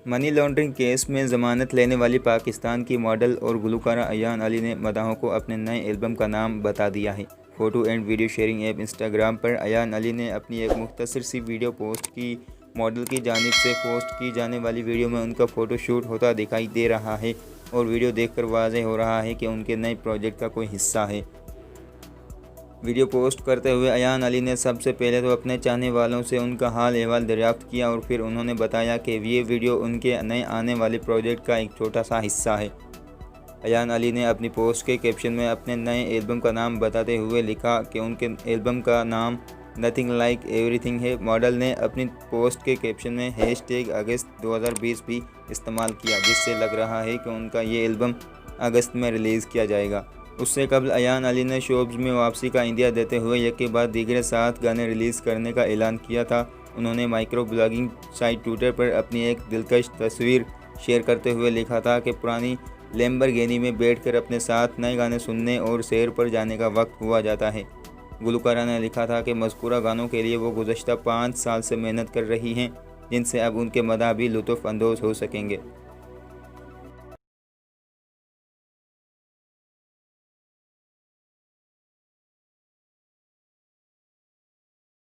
Money laundering case में ज़मानत लेने वाली पाकिस्तान की मॉडल और गुलकारा अयान अली ने मदाहों को अपने नए एल्बम का नाम बता दिया है। Photo and video sharing app Instagram पर अयान अली ने अपनी एक मुख्तसर सी वीडियो पोस्ट की। मॉडल की जानिब से पोस्ट की जाने वाली वीडियो में उनका फ़ोटोशूट होता दिखाई दे रहा है और वीडियो देखकर वाज़ेह हो रहा है कि उनके नए प्रोजेक्ट का कोई हिस्सा है। वीडियो पोस्ट करते हुए अयान अली ने सबसे पहले तो अपने चाहने वालों से उनका हाल अहवाल दरियाफ्त किया और फिर उन्होंने बताया कि ये वीडियो उनके नए आने वाले प्रोजेक्ट का एक छोटा सा हिस्सा है। अयान अली ने अपनी पोस्ट के कैप्शन में अपने नए एल्बम का नाम बताते हुए लिखा कि उनके एल्बम का नाम नथिंग लाइक एवरीथिंग है। मॉडल ने अपनी पोस्ट के कैप्शन में #अगस्त 2020 भी इस्तेमाल किया, जिससे लग रहा है कि उनका ये एल्बम अगस्त में रिलीज़ किया जाएगा। उससे कबल अयान अली ने शोबिज़ में वापसी का इंदिया देते हुए एक के बाद दीगरे 7 गाने रिलीज़ करने का ऐलान किया था। उन्होंने माइक्रो ब्लॉगिंग साइट ट्विटर पर अपनी एक दिलकश तस्वीर शेयर करते हुए लिखा था कि पुरानी लैम्बोर्गिनी में बैठकर अपने साथ नए गाने सुनने और सैर पर जाने का वक्त हुआ जाता है। गुलकारा ने लिखा था कि मज़कूरा गानों के लिए वो गुज़श्ता 5 साल से मेहनत कर रही हैं, जिनसे अब उनके मदाह भी लुत्फ़ अंदोज़ हो सकेंगे।